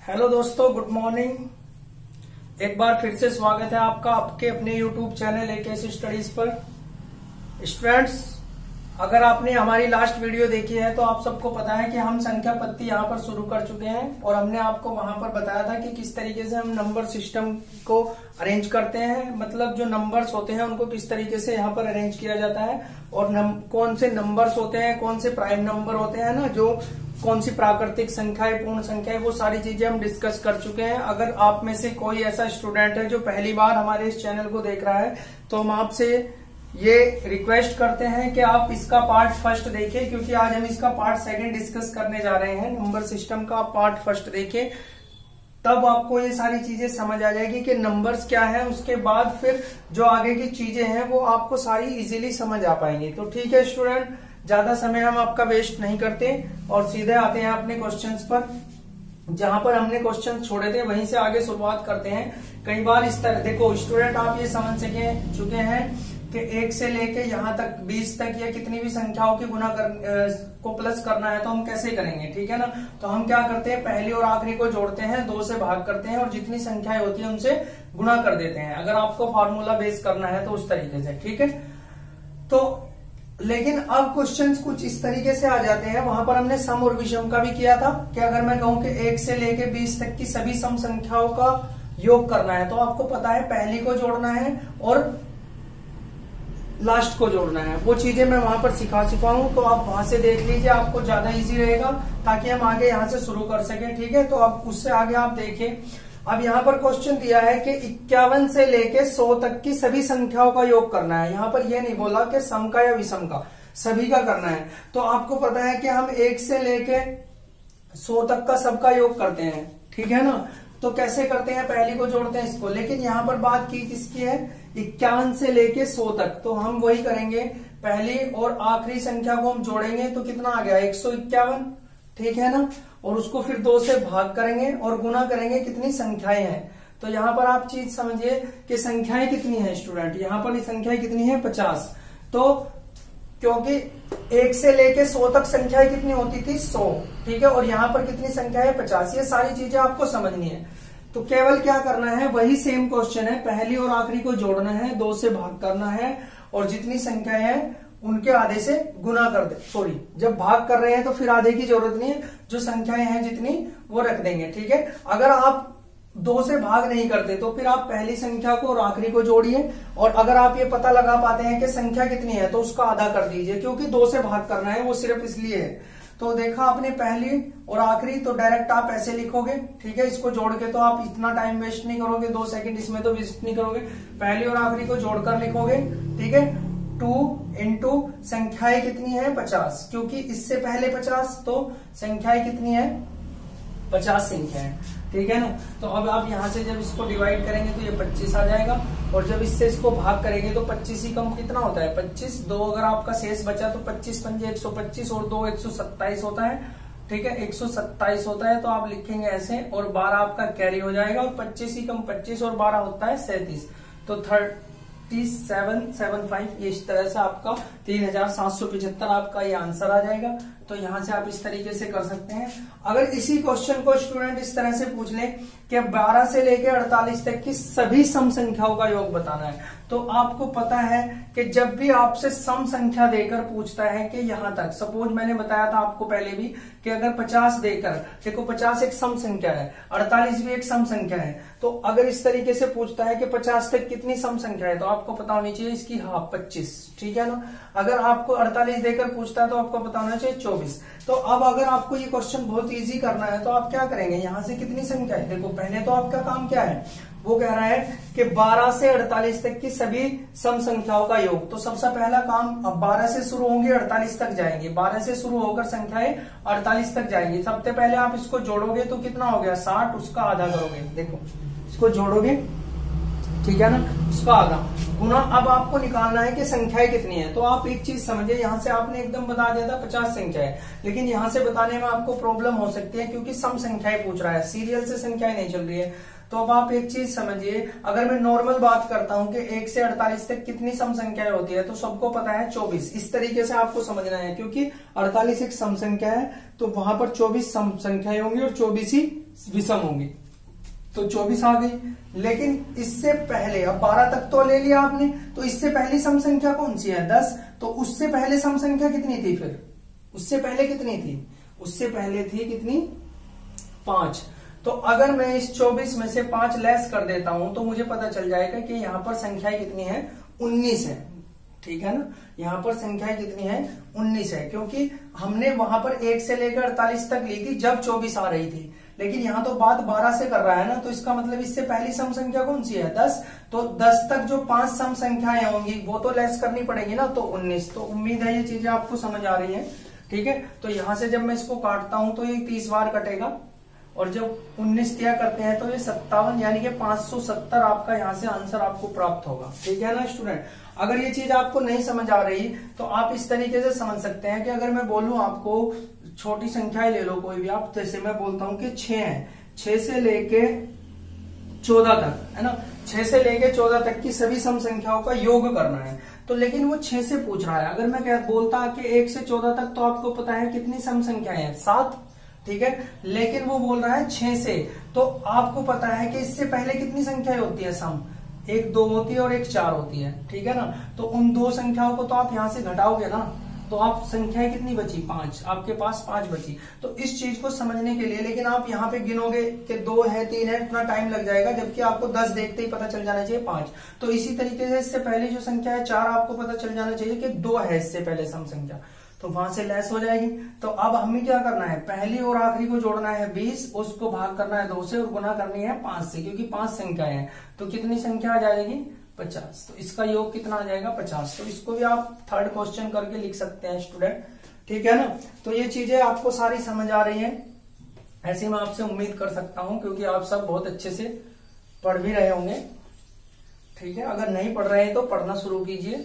Hello दोस्तों, good morning. एक बार फिर से स्वागत है आपका आपके अपने यूट्यूब चैनल एकेसी स्टडीज पर। स्टूडेंट्स, अगर आपने हमारी लास्ट वीडियो देखी है तो आप सबको पता है कि हम संख्या पत्ती यहाँ पर शुरू कर चुके हैं और हमने आपको वहां पर बताया था कि किस तरीके से हम नंबर सिस्टम को अरेंज करते हैं, मतलब जो नंबर्स होते हैं उनको किस तरीके से यहाँ पर अरेंज किया जाता है और कौन से नंबर्स होते हैं, कौन से प्राइम नंबर होते हैं ना, जो कौन सी प्राकृतिक संख्याएं, पूर्ण संख्याएं, वो सारी चीजें हम डिस्कस कर चुके हैं। अगर आप में से कोई ऐसा स्टूडेंट है जो पहली बार हमारे इस चैनल को देख रहा है तो हम आपसे ये रिक्वेस्ट करते हैं कि आप इसका पार्ट फर्स्ट देखें, क्योंकि आज हम इसका पार्ट सेकंड डिस्कस करने जा रहे हैं। नंबर सिस्टम का पार्ट फर्स्ट देखें, तब आपको ये सारी चीजें समझ आ जाएगी कि नंबर्स क्या है। उसके बाद फिर जो आगे की चीजें हैं वो आपको सारी इजीली समझ आ पाएंगी। तो ठीक है स्टूडेंट, ज्यादा समय हम आपका वेस्ट नहीं करते और सीधे आते हैं अपने क्वेश्चंस पर। जहां पर हमने क्वेश्चन छोड़े थे वहीं से आगे शुरुआत करते हैं। कई बार इस तरह देखो स्टूडेंट, आप ये समझ चुके हैं कि 1 से लेके यहाँ तक 20 तक या कितनी भी संख्याओं की गुना को प्लस करना है तो हम कैसे करेंगे, ठीक है ना। तो हम क्या करते हैं, पहली और आखिरी को जोड़ते हैं, 2 से भाग करते हैं और जितनी संख्याएं होती है उनसे गुणा कर देते हैं। अगर आपको फॉर्मूला बेस करना है तो उस तरीके से, ठीक है। तो लेकिन अब क्वेश्चंस कुछ इस तरीके से आ जाते हैं। वहां पर हमने सम और विषम का भी किया था कि अगर मैं कहूं कि 1 से लेके 20 तक की सभी सम संख्याओं का योग करना है तो आपको पता है पहली को जोड़ना है और लास्ट को जोड़ना है। वो चीजें मैं वहां पर सिखा चुका हूं, तो आप वहां से देख लीजिए, आपको ज्यादा इजी रहेगा ताकि हम आगे यहां से शुरू कर सके, ठीक है। तो आप उससे आगे आप देखिए। अब यहाँ पर क्वेश्चन दिया है कि 51 से लेके 100 तक की सभी संख्याओं का योग करना है। यहाँ पर यह नहीं बोला कि सम का या विषम का, सभी का करना है। तो आपको पता है कि हम 1 से लेके 100 तक का सबका योग करते हैं, ठीक है ना। तो कैसे करते हैं, पहली को जोड़ते हैं इसको, लेकिन यहाँ पर बात की किसकी है, 51 से लेके 100 तक। तो हम वही करेंगे, पहली और आखिरी संख्या को हम जोड़ेंगे तो कितना आ गया, 151, ठीक है ना। और उसको फिर 2 से भाग करेंगे और गुना करेंगे कितनी संख्याएं हैं। तो यहाँ पर आप चीज समझिए कि संख्याएं कितनी है स्टूडेंट, यहाँ पर संख्याएं कितनी है, 50। तो क्योंकि 1 से लेके 100 तक संख्याएं कितनी होती थी, 100, ठीक है। और यहाँ पर कितनी संख्या है, 50। ये सारी चीजें आपको समझनी है। तो केवल क्या करना है, वही सेम क्वेश्चन है, पहली और आखिरी को जोड़ना है, 2 से भाग करना है और जितनी संख्याएं हैं उनके आधे से गुना कर दे। सॉरी, जब भाग कर रहे हैं तो फिर आधे की जरूरत नहीं है, जो संख्याएं हैं जितनी वो रख देंगे, ठीक है। अगर आप 2 से भाग नहीं करते तो फिर आप पहली संख्या को और आखिरी को जोड़िए, और अगर आप ये पता लगा पाते हैं कि संख्या कितनी है तो उसका आधा कर दीजिए, क्योंकि 2 से भाग करना है, वो सिर्फ इसलिए है। तो देखा आपने पहली और आखिरी, तो डायरेक्ट आप ऐसे लिखोगे, ठीक है। इसको जोड़ के तो आप इतना टाइम वेस्ट नहीं करोगे, 2 सेकंड इसमें तो वेस्ट नहीं करोगे। पहली और आखिरी को जोड़कर लिखोगे, ठीक है। 2 इंटू संख्याएं कितनी है, 50, क्योंकि इससे पहले 50, तो संख्याएं कितनी है, 50 संख्याएं, ठीक है ना। तो अब आप यहां से जब इसको डिवाइड करेंगे तो ये 25 आ जाएगा, और जब इससे इसको भाग करेंगे तो 25 ही कम कितना होता है, 25। 2 अगर आपका शेष बचा तो 25 पंजे 125 और 2 127 होता है, ठीक है, 127 होता है। तो आप लिखेंगे ऐसे, और 12 आपका कैरी हो जाएगा, और 25 ही कम 25 और 12 होता है 37। तो 3775, ये इस तरह से आपका 3775 आपका ये आंसर आ जाएगा। तो यहां से आप इस तरीके से कर सकते हैं। अगर इसी क्वेश्चन को स्टूडेंट इस तरह से पूछ ले कि 12 से लेकर 48 तक की सभी सम संख्याओं का योग बताना है, तो आपको पता है कि जब भी आपसे सम संख्या देकर पूछता है कि यहां तक, सपोज मैंने बताया था आपको पहले भी कि अगर 50 देकर, देखो 50 एक सम संख्या है, 48 भी एक सम संख्या है, तो अगर इस तरीके से पूछता है कि 50 तक कितनी सम संख्या है तो आपको पता होनी चाहिए इसकी हाफ, 25, ठीक है ना। अगर आपको 48 देकर पूछता है तो आपको पता होना चाहिए 24। तो अब अगर आपको ये क्वेश्चन बहुत इजी करना है तो आप क्या करेंगे, यहां से कितनी संख्या है, देखो पहले तो आपका काम क्या है, वो कह रहा है कि 12 से 48 तक की सभी सम संख्याओं का योग। तो सबसे पहला काम, अब 12 से शुरू होंगे 48 तक जाएंगे, 12 से शुरू होकर संख्याएं 48 तक जाएंगी। सबसे पहले आप इसको जोड़ोगे तो कितना हो गया, 60, उसका आधा करोगे, देखो इसको जोड़ोगे, ठीक है ना, उसका आधा गुना। अब आपको निकालना है कि संख्याएं कितनी है। तो आप एक चीज समझिए, यहां से आपने एकदम बता दिया था 50 संख्या है, लेकिन यहां से बताने में आपको प्रॉब्लम हो सकती है क्योंकि सम संख्याएं पूछ रहा है, सीरियल से संख्याएं नहीं चल रही है। तो अब आप एक चीज समझिए, अगर मैं नॉर्मल बात करता हूं कि 1 से 48 तक कितनी सम संख्याएं होती है, तो सबको पता है 24। इस तरीके से आपको समझना है, क्योंकि 48 एक सम संख्या है, तो वहां पर 24 सम संख्याएं होंगी और 24 ही विषम होंगी, तो 24 आ गई। लेकिन इससे पहले, अब 12 तक तो ले लिया आपने, तो इससे पहली सम संख्या कौन सी है? 10। तो उससे पहले सम संख्या कितनी थी? फिर उससे पहले कितनी थी? उससे पहले थी कितनी? 5। तो अगर मैं इस 24 में से 5 लेस कर देता हूं, तो मुझे पता चल जाएगा कि यहां पर संख्याएं कितनी है? 19 है। ठीक है ना, यहां पर संख्याएं कितनी है? 19 है, क्योंकि हमने वहां पर 1 से लेकर 48 तक ली थी जब 24 आ रही थी, लेकिन यहां तो बात 12 से कर रहा है ना, तो इसका मतलब इससे पहली सम संख्या कौन सी है? 10। तो 10 तक जो 5 सम संख्याएं होंगी वो तो लेस करनी पड़ेगी ना, तो 19। तो उम्मीद है ये चीजें आपको समझ आ रही है। ठीक है, तो यहां से जब मैं इसको काटता हूं तो ये 30 बार कटेगा, और जब 19 दिया करते हैं तो ये 57, यानी कि 570 आपका यहां से आंसर आपको प्राप्त होगा। ठीक है ना स्टूडेंट, अगर ये चीज आपको नहीं समझ आ रही तो आप इस तरीके से समझ सकते हैं कि अगर मैं बोलूं आपको छोटी संख्याएं ले लो कोई भी आप, जैसे मैं बोलता हूं कि 6 है, 6 से लेके 14 तक, है ना, 6 से लेके 14 तक की सभी सम संख्याओं का योग करना है, तो लेकिन वो 6 से पूछ रहा है। अगर मैं क्या बोलता कि 1 से 14 तक, तो आपको पता है कितनी सम संख्याएं हैं? 7। ठीक है, लेकिन वो बोल रहा है 6 से, तो आपको पता है कि इससे पहले कितनी संख्याएं होती है सम? 1 2 होती है और 1 4 होती है। ठीक है ना, तो उन दो संख्याओं को तो आप यहां से घटाओगे ना, तो आप संख्याएं कितनी बची? 5। आपके पास 5 बची। तो इस चीज को समझने के लिए, लेकिन आप यहाँ पे गिनोगे कि 2 है 3 है, इतना टाइम लग जाएगा, जबकि आपको 10 देखते ही पता चल जाना चाहिए 5। तो इसी तरीके से इससे पहले जो संख्या है 4, आपको पता चल जाना चाहिए कि 2 है इससे पहले सम संख्या, तो वहां से लेस हो जाएगी। तो अब हमें क्या करना है? पहली और आखिरी को जोड़ना है 20, उसको भाग करना है 2 से और गुना करनी है 5 से, क्योंकि 5 संख्याएं हैं, तो कितनी संख्या आ जाएगी? 50। तो इसका योग कितना आ जाएगा? 50। तो इसको भी आप थर्ड क्वेश्चन करके लिख सकते हैं स्टूडेंट। ठीक है ना, तो ये चीजें आपको सारी समझ आ रही है, ऐसी मैं आपसे उम्मीद कर सकता हूं, क्योंकि आप सब बहुत अच्छे से पढ़ भी रहे होंगे। ठीक है, अगर नहीं पढ़ रहे हैं तो पढ़ना शुरू कीजिए,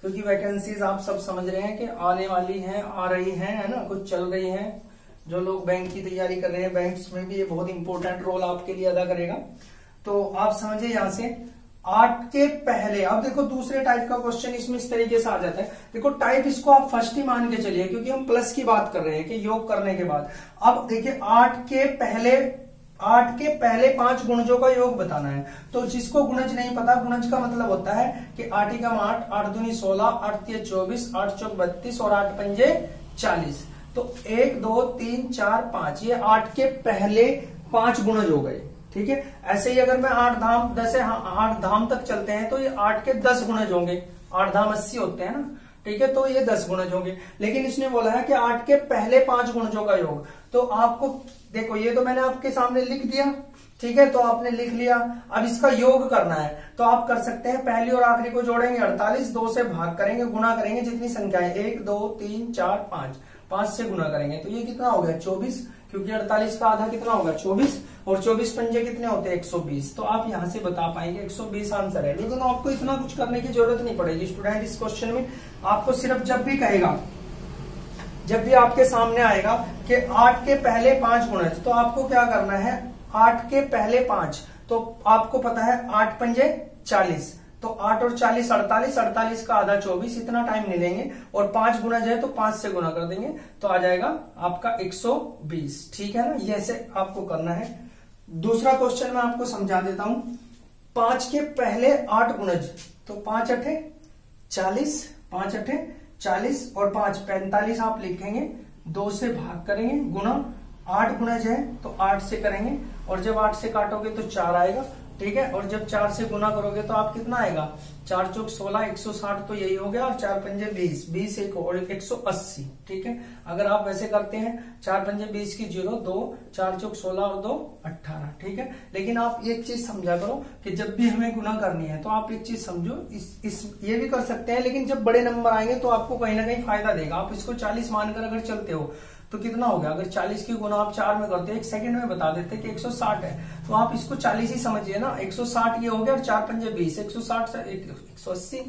क्योंकि वैकेंसीज आप सब समझ रहे हैं कि आने वाली हैं, आ रही हैं, है ना, कुछ चल रही हैं। जो लोग बैंक की तैयारी कर रहे हैं, बैंक्स में भी ये बहुत इंपॉर्टेंट रोल आपके लिए अदा करेगा। तो आप समझिए यहां से 8 के पहले, अब देखो दूसरे टाइप का क्वेश्चन इसमें इस तरीके से आ जाता है। देखो टाइप इसको आप फर्स्ट ही मान के चलिए, क्योंकि हम प्लस की बात कर रहे हैं कि योग करने के बाद। अब देखिए 8 के पहले 5 गुणजों का योग बताना है। तो जिसको गुणज नहीं पता, गुणज का मतलब होता है कि 8 एकम 8, 8 दूनी 16, 8 तिया 24, 8 चौक 32 और 8 पंजे 40। तो 1 2 3 4 5, ये 8 के पहले 5 गुणज हो गए। ठीक है, ऐसे ही अगर मैं 8 धाम 10 है, 8 धाम तक चलते हैं तो ये 8 के 10 गुणज होंगे। 8 धाम 80 होते हैं ना, ठीक है, तो ये 10 गुणज होंगे। लेकिन इसने बोला है कि 8 के पहले 5 गुणजों का योग। तो आपको देखो, ये तो मैंने आपके सामने लिख दिया, ठीक है, तो आपने लिख लिया। अब इसका योग करना है, तो आप कर सकते हैं, पहली और आखिरी को जोड़ेंगे 48, 2 से भाग करेंगे, गुना करेंगे जितनी संख्या है 1 2 3 4 5, 5 से गुना करेंगे तो ये कितना हो गया? 24, क्योंकि 48 का आधा कितना होगा? 24, और 24 पंजे कितने होते हैं? 120। तो आप यहां से बता पाएंगे 120 आंसर है। लेकिन आपको इतना कुछ करने की जरूरत नहीं पड़ेगी स्टूडेंट। इस क्वेश्चन में आपको सिर्फ जब भी कहेगा, जब भी आपके सामने आएगा कि 8 के पहले 5 गुणज, तो आपको क्या करना है? 8 के पहले 5, तो आपको पता है 8 पंजे 40, तो 8 और 40 48, 48 का आधा 24, इतना टाइम नहीं लेंगे, और 5 गुणज है तो 5 से गुना कर देंगे, तो आ जाएगा आपका 120। ठीक है ना, ये ऐसे आपको करना है। दूसरा क्वेश्चन मैं आपको समझा देता हूं। 5 के पहले 8 गुणज, तो 5 अठे 40, 5 अठे 40 और 5 45 आप लिखेंगे, 2 से भाग करेंगे, गुना 8 गुणज है तो 8 से करेंगे, और जब 8 से काटोगे तो 4 आएगा। ठीक है, और जब 4 से गुना करोगे तो आप कितना आएगा? 4 चौक 16, 160 तो यही हो गया, और 4 पंजे 20, 20 एक और 180। ठीक है, अगर आप वैसे करते हैं 4 पंजे 20 की 0 2, 4 चौक 16 और 2 18। ठीक है, लेकिन आप एक चीज समझा करो कि जब भी हमें गुना करनी है तो आप एक चीज समझो, ये भी कर सकते हैं, लेकिन जब बड़े नंबर आएंगे तो आपको कहीं ना कहीं फायदा देगा। आप इसको 40 मानकर अगर चलते हो तो कितना हो गया? अगर 40 की गुना आप 4 में करते, 1 सेकंड में बता देते कि 160 है, तो आप इसको 40 ही समझिए ना। 160 ये हो गया, और 4 पंजे 20, 160 से 180।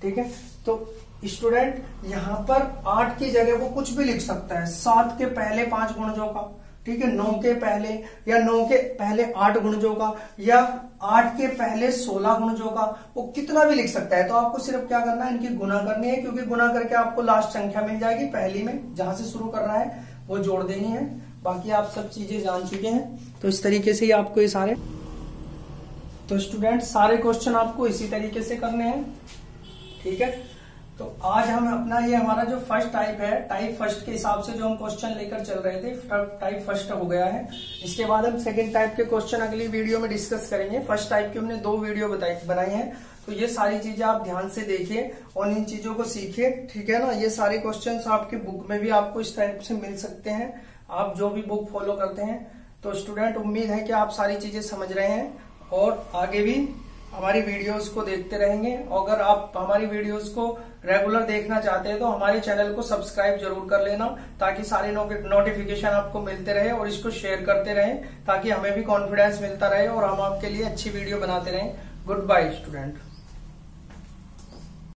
ठीक है, तो स्टूडेंट यहाँ पर 8 की जगह वो कुछ भी लिख सकता है, 7 के पहले 5 गुणजों का, ठीक है, 9 के पहले या 9 के पहले 8 गुणजों का या 8 के पहले 16 गुणजों का, वो कितना भी लिख सकता है। तो आपको सिर्फ क्या करना है, इनकी गुना करनी है, क्योंकि गुना करके आपको लास्ट संख्या मिल जाएगी पहली में, जहां से शुरू कर रहा है वो जोड़ देनी है। बाकी आप सब चीजें जान चुके हैं, तो इस तरीके से ही आपको ये सारे, तो स्टूडेंट सारे क्वेश्चन आपको इसी तरीके से करने हैं, ठीक है। तो आज हम अपना ये हमारा जो फर्स्ट टाइप है, टाइप फर्स्ट के हिसाब से जो हम क्वेश्चन लेकर चल रहे थे, टाइप फर्स्ट हो गया है। इसके बाद हम सेकंड टाइप के क्वेश्चन अगली वीडियो में डिस्कस करेंगे। फर्स्ट टाइप की हमने 2 वीडियो बनाई है, तो ये सारी चीजें आप ध्यान से देखिए और इन चीजों को सीखिए, ठीक है ना। ये सारे क्वेश्चन आपकी बुक में भी आपको इस टाइप से मिल सकते हैं, आप जो भी बुक फॉलो करते हैं। तो स्टूडेंट उम्मीद है कि आप सारी चीजें समझ रहे हैं और आगे भी हमारी वीडियोस को देखते रहेंगे। अगर आप हमारी वीडियोस को रेगुलर देखना चाहते हैं तो हमारे चैनल को सब्सक्राइब जरूर कर लेना, ताकि सारे नोटिफिकेशन आपको मिलते रहे, और इसको शेयर करते रहें ताकि हमें भी कॉन्फिडेंस मिलता रहे और हम आपके लिए अच्छी वीडियो बनाते रहें। Goodbye student.